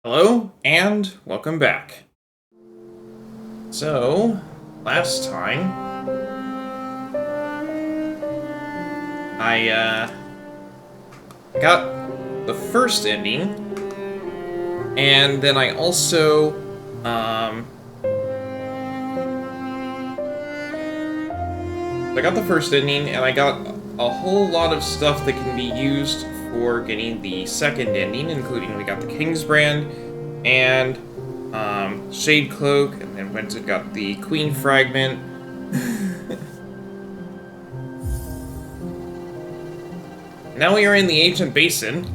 Hello, and welcome back. So, last time, I got the first ending, and then I also, I got the first ending, and I got a whole lot of stuff that can be used for getting the second ending, including we got the King's Brand, and Speelklok, and then went and got the Queen Fragment. Now we are in the Ancient Basin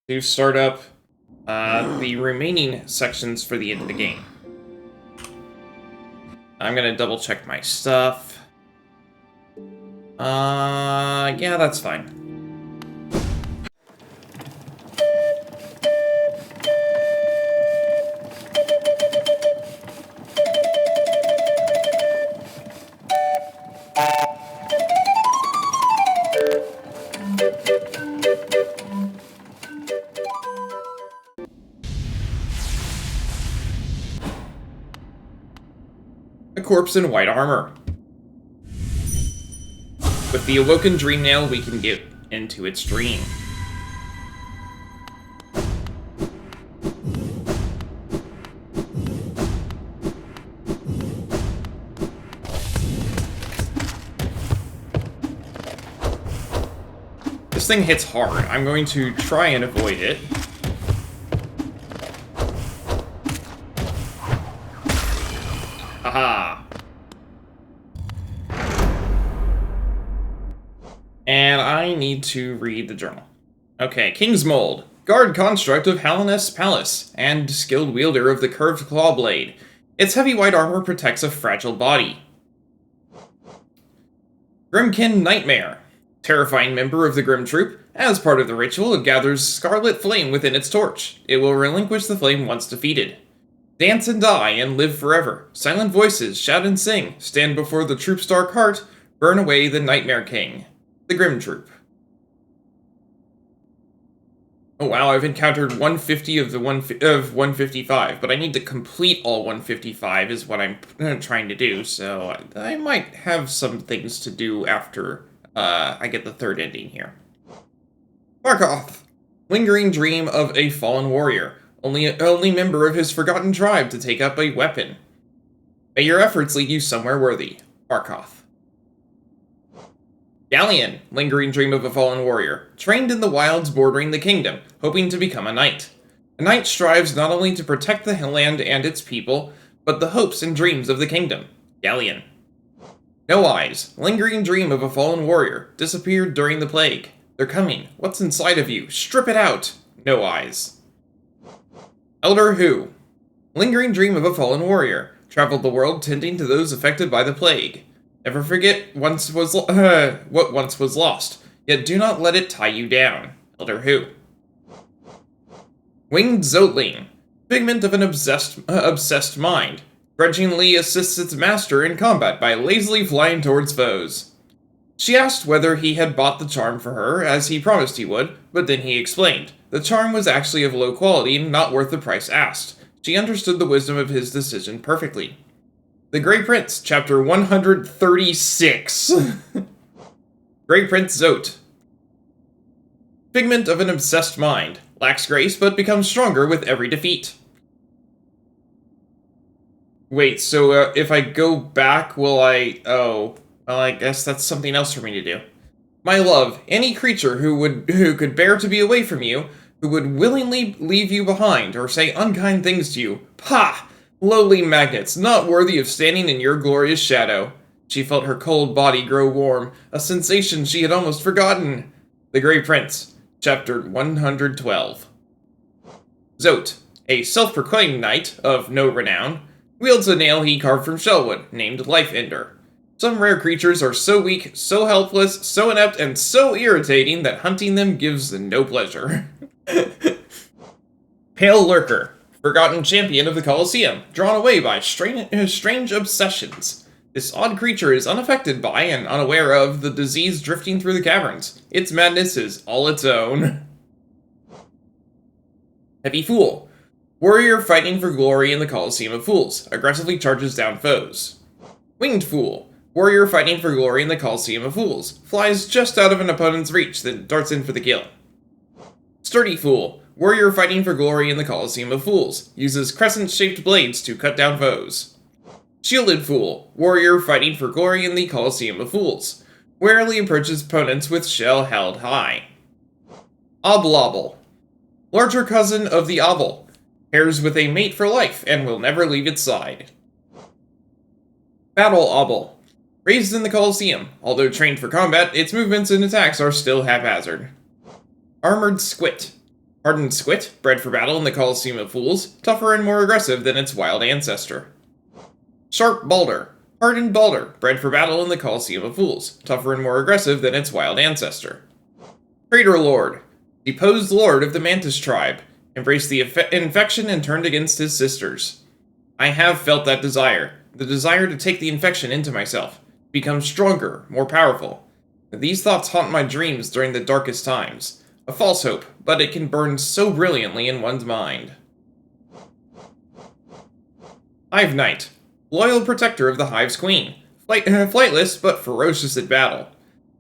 to start up the remaining sections for the end of the game. I'm gonna double check my stuff. Yeah, that's fine. A corpse in white armor. With the awoken dream nail, we can get into its dream. This thing hits hard. I'm going to try and avoid it. Haha. And I need to read the journal. Okay, King's Mold. Guard construct of Halliness Palace, and skilled wielder of the curved claw blade. Its heavy white armor protects a fragile body. Grimkin Nightmare. Terrifying member of the Grim Troop. As part of the ritual, it gathers scarlet flame within its torch. It will relinquish the flame once defeated. Dance and die and live forever. Silent voices shout and sing. Stand before the troop's dark heart. Burn away the Nightmare King. The Grim Troop. Oh wow, I've encountered 150 of 155, but I need to complete all 155 is what I'm trying to do, so I might have some things to do after I get the third ending here. Barkoth. Lingering dream of a fallen warrior. Only member of his forgotten tribe to take up a weapon. May your efforts lead you somewhere worthy. Barkoth. Galleon, lingering dream of a fallen warrior, trained in the wilds bordering the kingdom, hoping to become a knight. A knight strives not only to protect the land and its people, but the hopes and dreams of the kingdom. Galleon. No Eyes, lingering dream of a fallen warrior, disappeared during the plague. They're coming. What's inside of you? Strip it out. No Eyes. Elder Who, lingering dream of a fallen warrior, traveled the world tending to those affected by the plague. Never forget what once was lost, yet do not let it tie you down. Elder Who. Winged Zotling, figment of an obsessed mind, grudgingly assists its master in combat by lazily flying towards foes. She asked whether he had bought the charm for her, as he promised he would, but then he explained. The charm was actually of low quality and not worth the price asked. She understood the wisdom of his decision perfectly. The Grey Prince, Chapter 136. Grey Prince Zote. Figment of an obsessed mind. Lacks grace, but becomes stronger with every defeat. Wait, so if I go back, will I... Oh, well, I guess that's something else for me to do. My love, any creature who could bear to be away from you, who would willingly leave you behind, or say unkind things to you. Pah! Lowly magnets, not worthy of standing in your glorious shadow. She felt her cold body grow warm, a sensation she had almost forgotten. The Grey Prince, Chapter 112. Zote, a self-proclaimed knight of no renown, wields a nail he carved from shellwood, named Life Ender. Some rare creatures are so weak, so helpless, so inept, and so irritating that hunting them gives no pleasure. Pale Lurker, forgotten champion of the Colosseum, drawn away by strange obsessions. This odd creature is unaffected by and unaware of the disease drifting through the caverns. Its madness is all its own. Heavy Fool. Warrior fighting for glory in the Colosseum of Fools. Aggressively charges down foes. Winged Fool. Warrior fighting for glory in the Colosseum of Fools. Flies just out of an opponent's reach, then darts in for the kill. Sturdy Fool. Warrior fighting for glory in the Colosseum of Fools. Uses crescent-shaped blades to cut down foes. Shielded Fool. Warrior fighting for glory in the Colosseum of Fools. Warily approaches opponents with shell held high. Oblobble. Larger cousin of the obel. Pairs with a mate for life and will never leave its side. Battle Obel. Raised in the Colosseum. Although trained for combat, its movements and attacks are still haphazard. Armored Squit. Hardened Squit, bred for battle in the Colosseum of Fools, tougher and more aggressive than its wild ancestor. Sharp Balder. Hardened Balder, bred for battle in the Colosseum of Fools, tougher and more aggressive than its wild ancestor. Traitor Lord. Deposed lord of the Mantis tribe, embraced the infection and turned against his sisters. I have felt that desire, the desire to take the infection into myself, become stronger, more powerful. These thoughts haunt my dreams during the darkest times. A false hope, but it can burn so brilliantly in one's mind. Hive Knight. Loyal protector of the Hive's queen. Flightless, but ferocious at battle.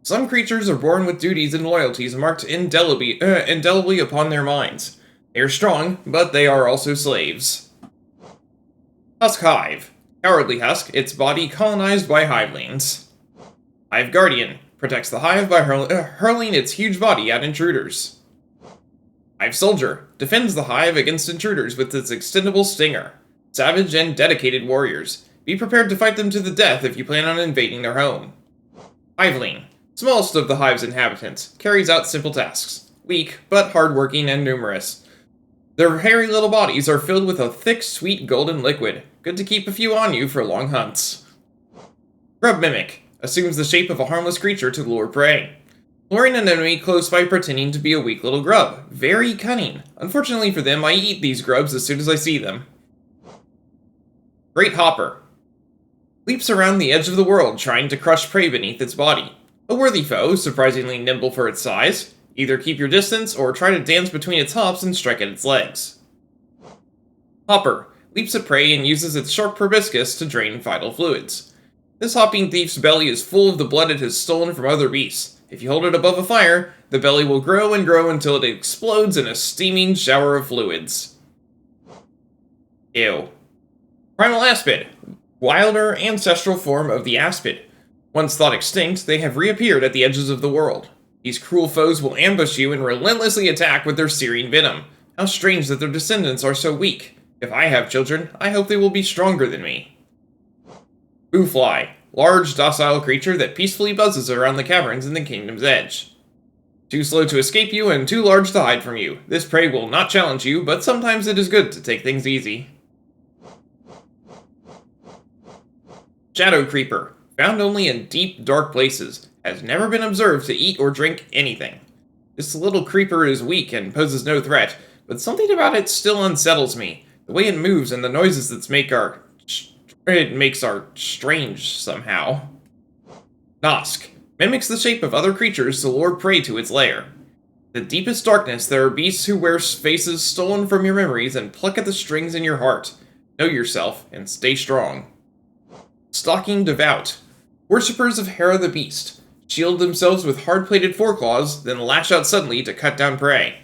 Some creatures are born with duties and loyalties marked indelibly upon their minds. They are strong, but they are also slaves. Husk Hive. Cowardly husk, its body colonized by hivelings. Hive Guardian. Protects the hive by hurling its huge body at intruders. Hive Soldier. Defends the hive against intruders with its extendable stinger. Savage and dedicated warriors. Be prepared to fight them to the death if you plan on invading their home. Hiveling. Smallest of the hive's inhabitants. Carries out simple tasks. Weak, but hardworking and numerous. Their hairy little bodies are filled with a thick, sweet golden liquid. Good to keep a few on you for long hunts. Grub Mimic. Assumes the shape of a harmless creature to lure prey. Luring an enemy close by pretending to be a weak little grub. Very cunning. Unfortunately for them, I eat these grubs as soon as I see them. Great Hopper. Leaps around the edge of the world, trying to crush prey beneath its body. A worthy foe, surprisingly nimble for its size. Either keep your distance, or try to dance between its hops and strike at its legs. Hopper. Leaps at prey and uses its sharp proboscis to drain vital fluids. This hopping thief's belly is full of the blood it has stolen from other beasts. If you hold it above a fire, the belly will grow and grow until it explodes in a steaming shower of fluids. Ew. Primal Aspid. Wilder, ancestral form of the aspid. Once thought extinct, they have reappeared at the edges of the world. These cruel foes will ambush you and relentlessly attack with their searing venom. How strange that their descendants are so weak. If I have children, I hope they will be stronger than me. Boofly. Large, docile creature that peacefully buzzes around the caverns in the kingdom's edge. Too slow to escape you and too large to hide from you. This prey will not challenge you, but sometimes it is good to take things easy. Shadow Creeper. Found only in deep, dark places. Has never been observed to eat or drink anything. This little creeper is weak and poses no threat, but something about it still unsettles me. The way it moves and the noises it makes are strange somehow. Nosk. Mimics the shape of other creatures to lure prey to its lair. In the deepest darkness, there are beasts who wear faces stolen from your memories and pluck at the strings in your heart. Know yourself and stay strong. Stalking Devout. Worshippers of Hera the Beast. Shield themselves with hard-plated foreclaws, then lash out suddenly to cut down prey.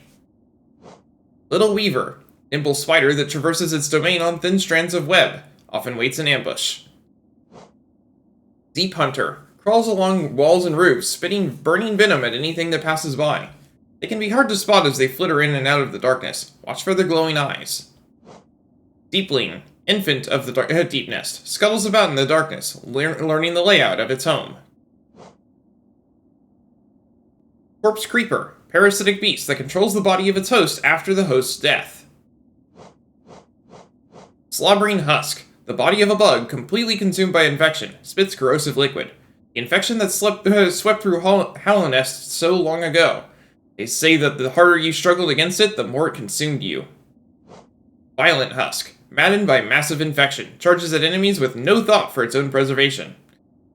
Little Weaver. Nimble spider that traverses its domain on thin strands of web. Often waits in ambush. Deep Hunter. Crawls along walls and roofs, spitting burning venom at anything that passes by. They can be hard to spot as they flitter in and out of the darkness. Watch for their glowing eyes. Deepling. Infant of the deep nest. Scuttles about in the darkness, learning the layout of its home. Corpse Creeper. Parasitic beast that controls the body of its host after the host's death. Slobbering Husk. The body of a bug completely consumed by infection. Spits corrosive liquid. The infection that swept through Hollow Nest so long ago. They say that the harder you struggled against it, the more it consumed you. Violent Husk. Maddened by massive infection, charges at enemies with no thought for its own preservation.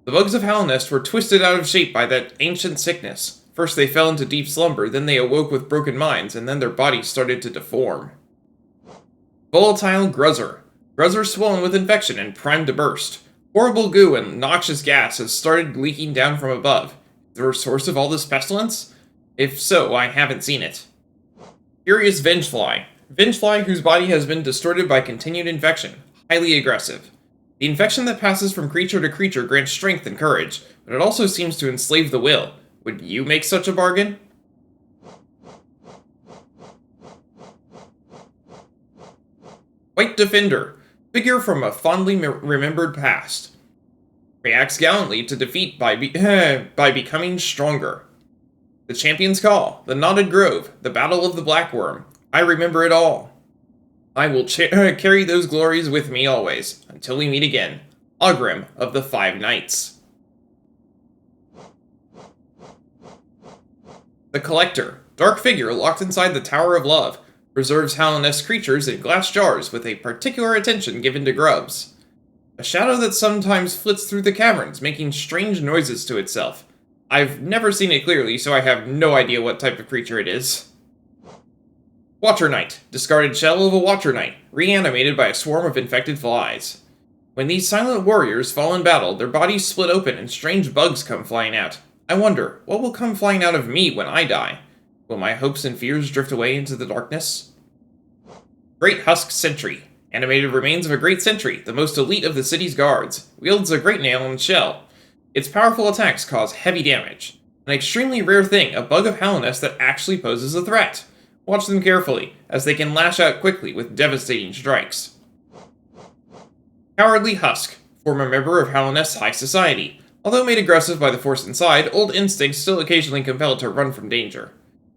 The bugs of Halnest were twisted out of shape by that ancient sickness. First they fell into deep slumber, then they awoke with broken minds, and then their bodies started to deform. Volatile Gruzzer. Gruzzer swollen with infection and primed to burst. Horrible goo and noxious gas has started leaking down from above. Is there a source of all this pestilence? If so, I haven't seen it. Furious Vengefly. Vengefly whose body has been distorted by continued infection. Highly aggressive. The infection that passes from creature to creature grants strength and courage, but it also seems to enslave the will. Would you make such a bargain? White Defender. Figure from a fondly remembered past. Reacts gallantly to defeat by becoming stronger. The Champion's Call, the Knotted Grove, the Battle of the Blackworm. I remember it all. I will carry those glories with me always, until we meet again. Ogrim of the Five Knights. The Collector, dark figure locked inside the Tower of Love, preserves Hallownest creatures in glass jars with a particular attention given to grubs. A shadow that sometimes flits through the caverns, making strange noises to itself. I've never seen it clearly, so I have no idea what type of creature it is. Watcher Knight, discarded shell of a Watcher Knight, reanimated by a swarm of infected flies. When these silent warriors fall in battle, their bodies split open and strange bugs come flying out. I wonder, what will come flying out of me when I die? Will my hopes and fears drift away into the darkness? Great Husk Sentry. Animated remains of a great sentry, the most elite of the city's guards. Wields a great nail and shell. Its powerful attacks cause heavy damage. An extremely rare thing, a bug of Hallownest that actually poses a threat. Watch them carefully, as they can lash out quickly with devastating strikes. Cowardly Husk. Former member of Hallownest's high society. Although made aggressive by the force inside, old instincts still occasionally compel it to run from danger.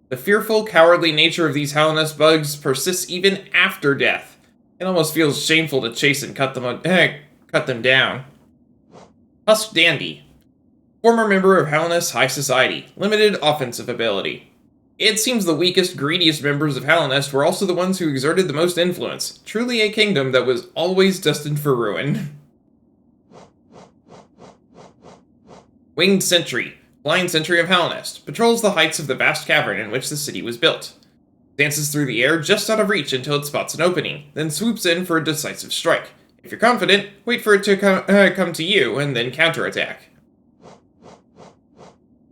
The fearful, cowardly nature of these Hallownest bugs persists even after death. It almost feels shameful to chase and cut them down. Husk Dandy. Former member of Hallownest's high society. Limited offensive ability. It seems the weakest, greediest members of Hallownest were also the ones who exerted the most influence. Truly a kingdom that was always destined for ruin. Winged Sentry. Flying Sentry of Hallownest. Patrols the heights of the vast cavern in which the city was built. Dances through the air just out of reach until it spots an opening, then swoops in for a decisive strike. If you're confident, wait for it to come to you, and then counterattack.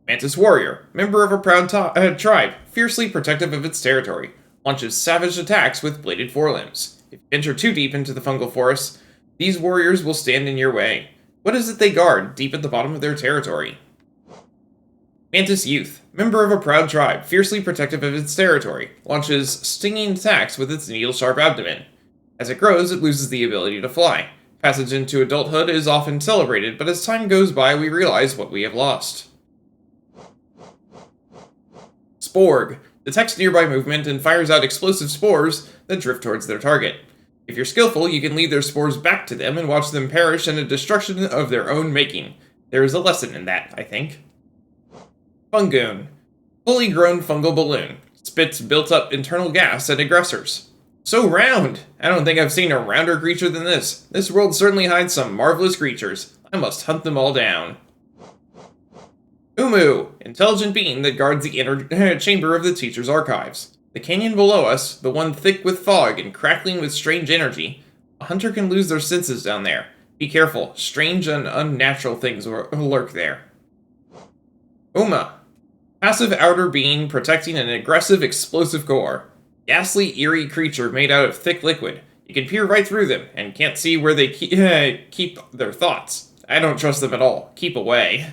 Mantis Warrior. Member of a proud tribe, fiercely protective of its territory. Launches savage attacks with bladed forelimbs. If you enter too deep into the fungal forests, these warriors will stand in your way. What is it they guard deep at the bottom of their territory? Mantis Youth. Member of a proud tribe, fiercely protective of its territory. Launches stinging attacks with its needle-sharp abdomen. As it grows, it loses the ability to fly. Passage into adulthood is often celebrated, but as time goes by, we realize what we have lost. Sporg. Detects nearby movement and fires out explosive spores that drift towards their target. If you're skillful, you can lead their spores back to them and watch them perish in a destruction of their own making. There is a lesson in that, I think. Fungoon. Fully grown fungal balloon. Spits built-up internal gas at aggressors. So round! I don't think I've seen a rounder creature than this. This world certainly hides some marvelous creatures. I must hunt them all down. Umu. Intelligent being that guards the inner chamber of the teacher's archives. The canyon below us, the one thick with fog and crackling with strange energy. A hunter can lose their senses down there. Be careful. Strange and unnatural things lurk there. Uma. Passive outer being protecting an aggressive explosive core. Ghastly, eerie creature made out of thick liquid. You can peer right through them, and can't see where they keep their thoughts. I don't trust them at all. Keep away.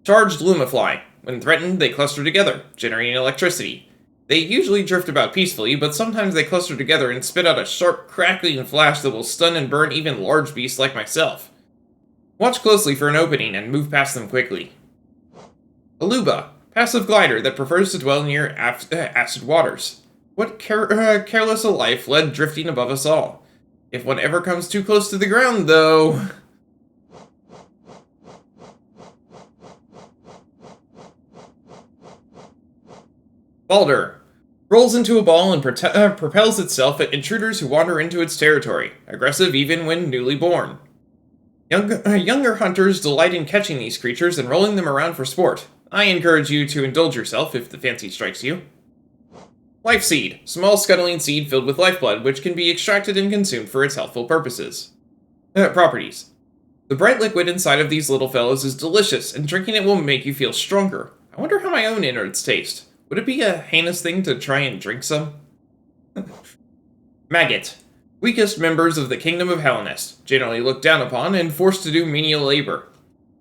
Charged Lumafly. When threatened, they cluster together, generating electricity. They usually drift about peacefully, but sometimes they cluster together and spit out a sharp, crackling flash that will stun and burn even large beasts like myself. Watch closely for an opening and move past them quickly. Aluba. Passive glider that prefers to dwell near acid waters. What careless a life led drifting above us all. If one ever comes too close to the ground, though... Balder. Rolls into a ball and propels itself at intruders who wander into its territory, aggressive even when newly born. Younger hunters delight in catching these creatures and rolling them around for sport. I encourage you to indulge yourself if the fancy strikes you. Life Seed. Small scuttling seed filled with lifeblood, which can be extracted and consumed for its healthful purposes. Properties. The bright liquid inside of these little fellows is delicious, and drinking it will make you feel stronger. I wonder how my own innards taste. Would it be a heinous thing to try and drink some? Maggot. Weakest members of the Kingdom of Harshest, generally looked down upon and forced to do menial labor.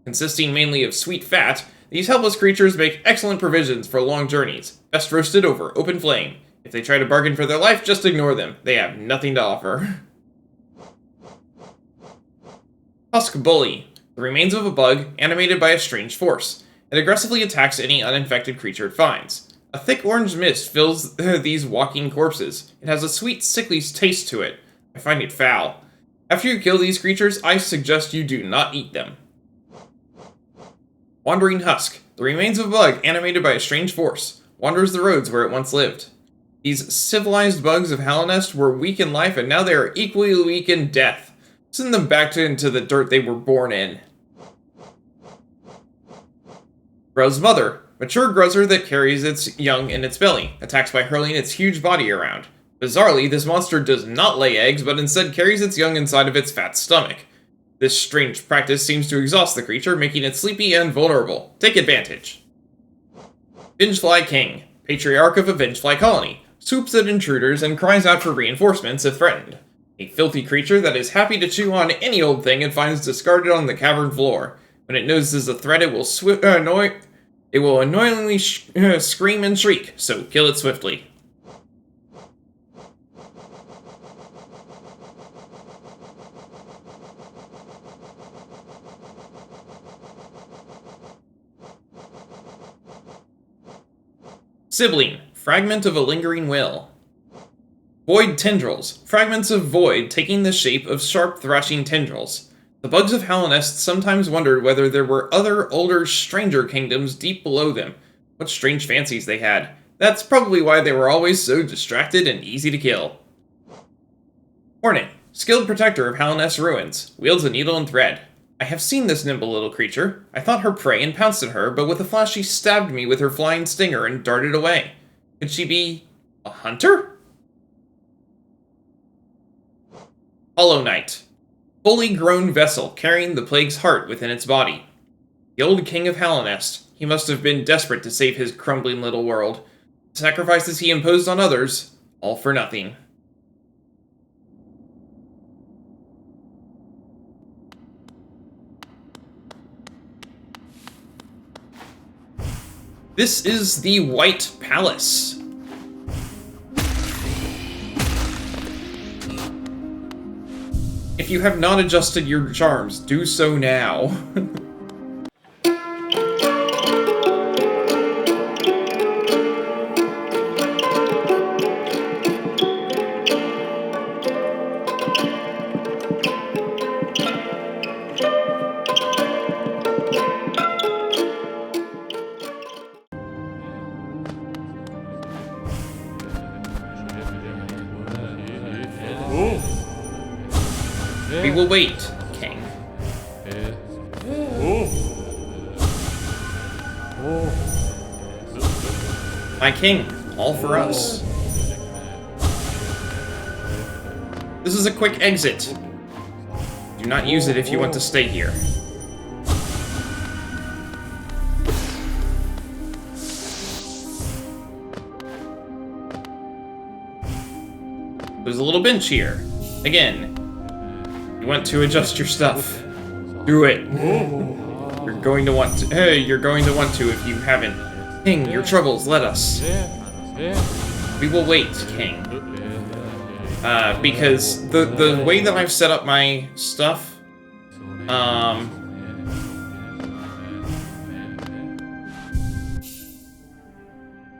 Consisting mainly of sweet fat, these helpless creatures make excellent provisions for long journeys, best roasted over open flame. If they try to bargain for their life, just ignore them. They have nothing to offer. Husk Bully. The remains of a bug, animated by a strange force. It aggressively attacks any uninfected creature it finds. A thick orange mist fills these walking corpses. It has a sweet, sickly taste to it. I find it foul. After you kill these creatures, I suggest you do not eat them. Wandering Husk. The remains of a bug, animated by a strange force, wanders the roads where it once lived. These civilized bugs of Harshest were weak in life, and now they are equally weak in death. Send them back into the dirt they were born in. Gruz's Mother. Mature gruzzer that carries its young in its belly, attacks by hurling its huge body around. Bizarrely, this monster does not lay eggs, but instead carries its young inside of its fat stomach. This strange practice seems to exhaust the creature, making it sleepy and vulnerable. Take advantage. Vengefly King. Patriarch of a Vengefly colony. Swoops at intruders and cries out for reinforcements if threatened. A filthy creature that is happy to chew on any old thing it finds discarded on the cavern floor. When it notices a threat, it will annoyingly scream and shriek, so kill it swiftly. Sibling. Fragment of a lingering will. Void Tendrils. Fragments of void taking the shape of sharp thrashing tendrils. The bugs of Harshest sometimes wondered whether there were other, older, stranger kingdoms deep below them. What strange fancies they had. That's probably why they were always so distracted and easy to kill. Hornet. Skilled protector of Harshest ruins. Wields a needle and thread. I have seen this nimble little creature. I thought her prey and pounced at her, but with a flash she stabbed me with her flying stinger and darted away. Could she be a hunter? Hollow Knight. Fully grown vessel carrying the plague's heart within its body. The old king of Harshest. He must have been desperate to save his crumbling little world. The sacrifices he imposed on others, all for nothing. This is the White Palace. If you have not adjusted your charms, do so now. We will wait, King. My king, all for us. This is a quick exit. Do not use it if you want to stay here. There's a little bench here. Again, you want to adjust your stuff. Do it. You're going to want to. You're going to want to if you haven't. King, your troubles, let us. We will wait, King. Because the way that I've set up my stuff,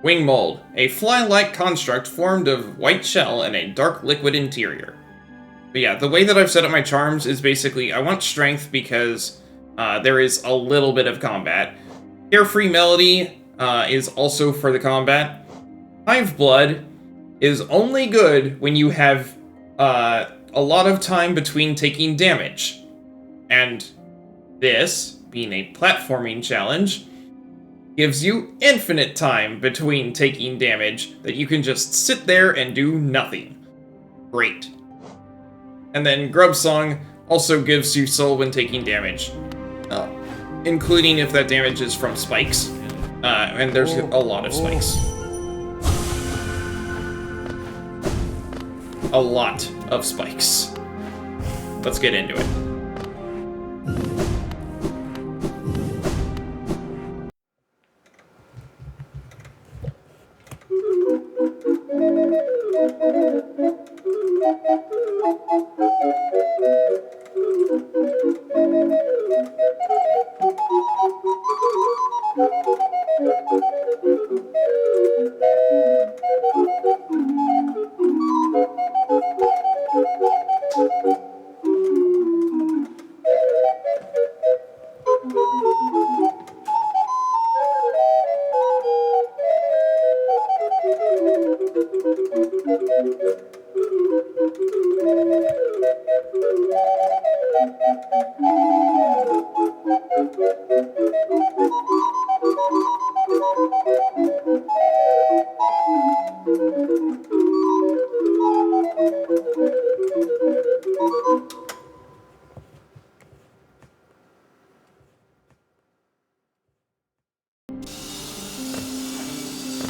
Wing Mold, a fly-like construct formed of white shell and a dark liquid interior. But yeah, the way that I've set up my charms is basically, I want strength because there is a little bit of combat. Carefree Melody is also for the combat. Hive Blood is only good when you have a lot of time between taking damage. And this, being a platforming challenge, gives you infinite time between taking damage that you can just sit there and do nothing. Great. And then Grub Song also gives you soul when taking damage, including if that damage is from spikes, and there's a lot of spikes. A lot of spikes. Let's get into it.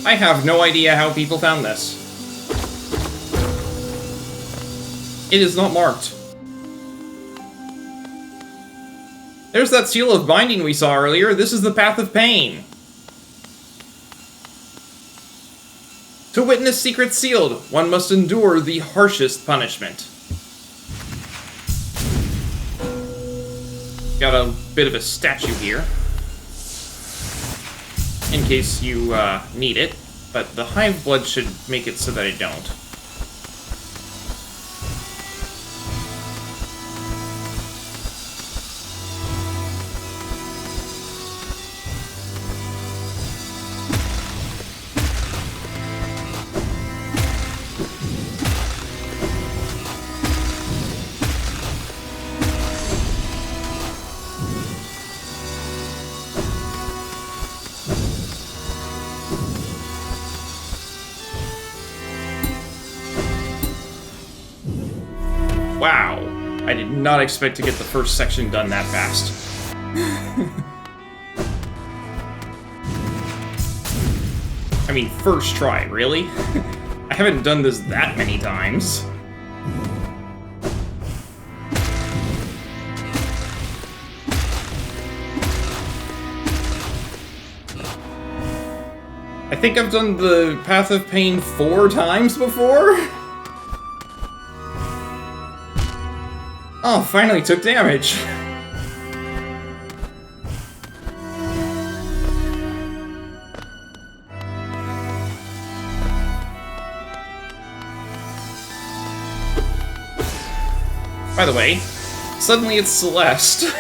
I have no idea how people found this. It is not marked. There's that seal of binding we saw earlier. This is the path of pain. To witness secrets sealed, one must endure the harshest punishment. Got a bit of a statue here, in case you need it, but the hive blood should make it so that I don't. Wow, I did not expect to get the first section done that fast. I mean, first try, really? I haven't done this that many times. I think I've done the Path of Pain 4 times before? Oh, finally took damage. By the way, suddenly it's Celeste.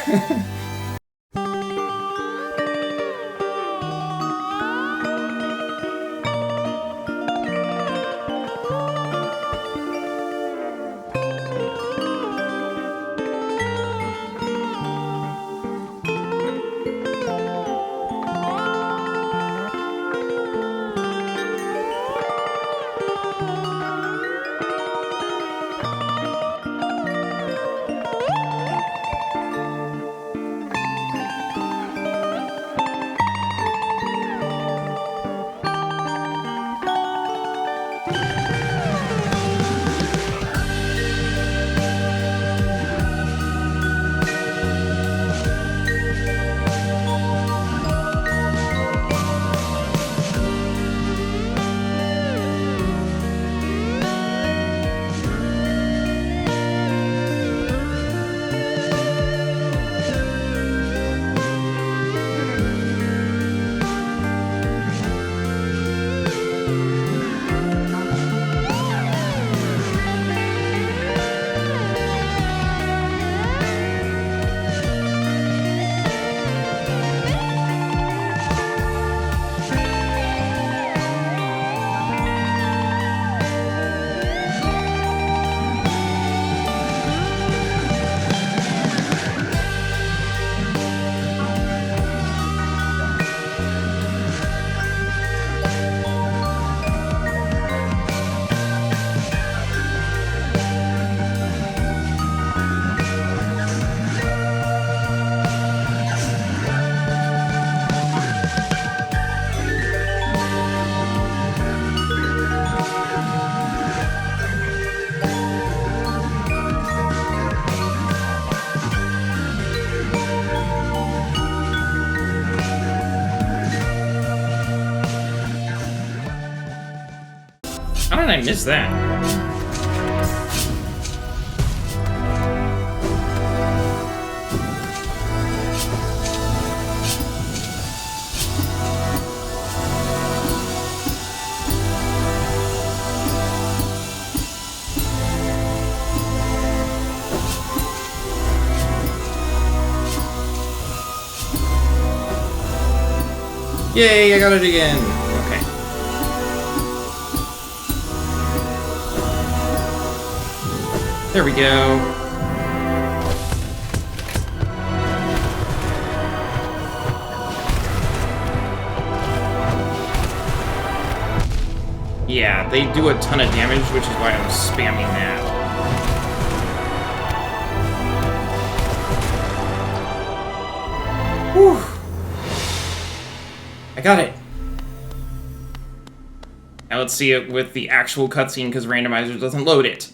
did I miss that? Yay, I got it again! Okay. There we go. Yeah, they do a ton of damage, which is why I'm spamming that. Whew. I got it. Now let's see it with the actual cutscene, because randomizer doesn't load it.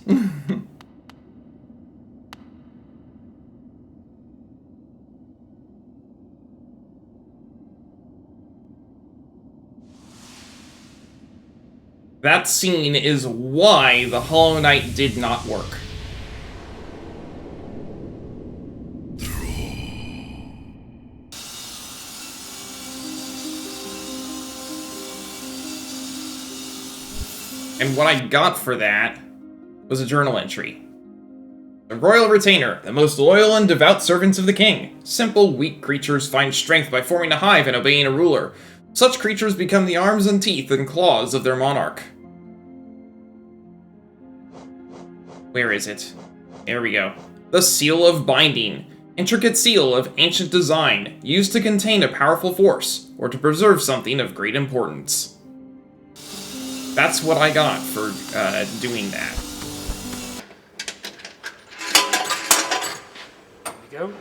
That scene is why the Hollow Knight did not work. And what I got for that was a journal entry. The Royal Retainer, the most loyal and devout servants of the king. Simple, weak creatures find strength by forming a hive and obeying a ruler. Such creatures become the arms and teeth and claws of their monarch. Where is it? There we go. The Seal of Binding. Intricate seal of ancient design, used to contain a powerful force, or to preserve something of great importance. That's what I got for doing that. There we go.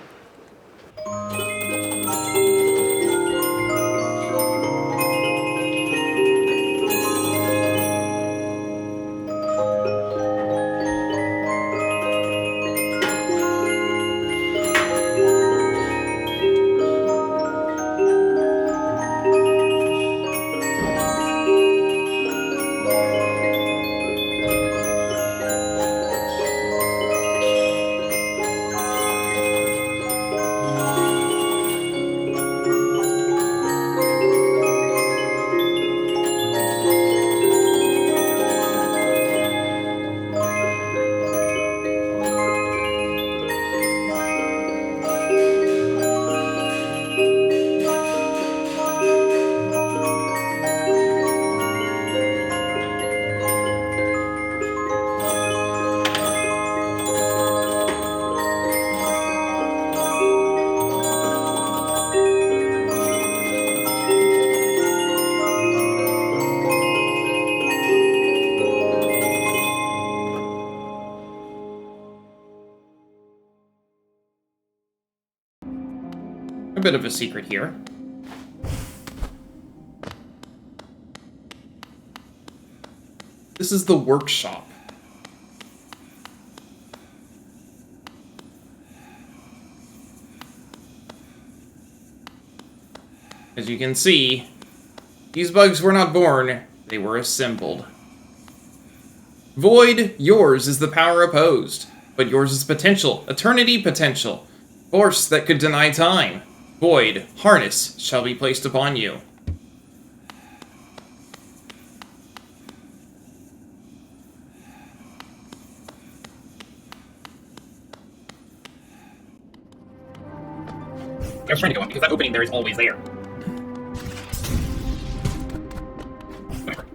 A bit of a secret here. This is the workshop. As you can see, these bugs were not born, they were assembled. Void, yours is the power opposed, but yours is potential, eternity potential, force that could deny time. Void, harness, shall be placed upon you. I was trying to go up because that opening there is always there. Whatever.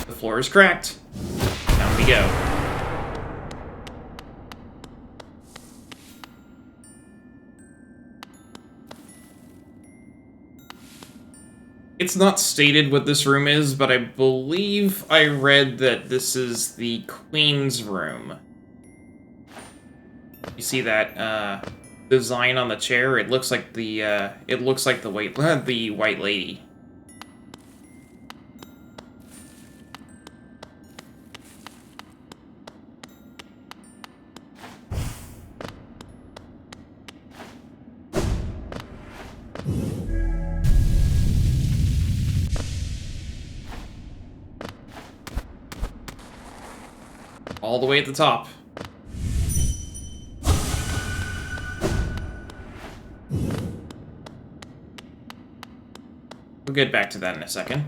The floor is cracked. Down we go. It's not stated what this room is, but I believe I read that this is the Queen's room. You see that design on the chair? It looks like the white lady. all the way at the top. We'll get back to that in a second.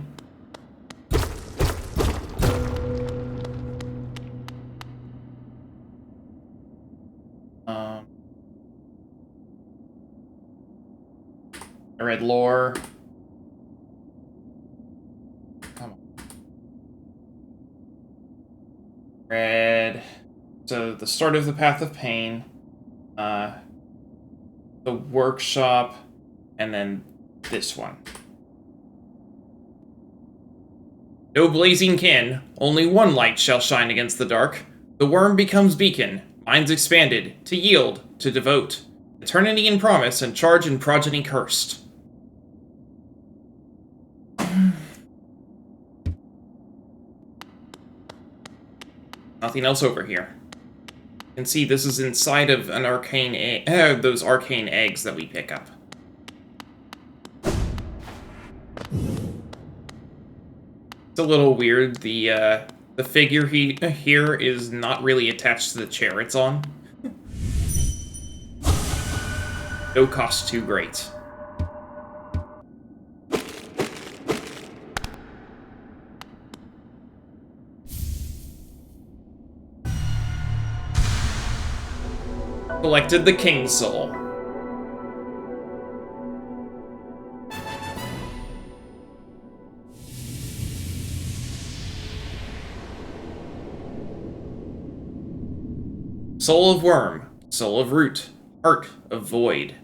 I read lore. Come on. Read. So the start of the Path of Pain, the workshop, and then this one. No blazing kin, only one light shall shine against the dark. The worm becomes beacon, minds expanded, to yield, to devote. Eternity in promise, and charge in progeny cursed. Nothing else over here. You can see this is inside of an arcane egg, those arcane eggs that we pick up. It's a little weird. The figure here is not really attached to the chair it's on. No cost too great. Collected the King's Soul. Soul of Worm, Soul of Root, Heart of Void.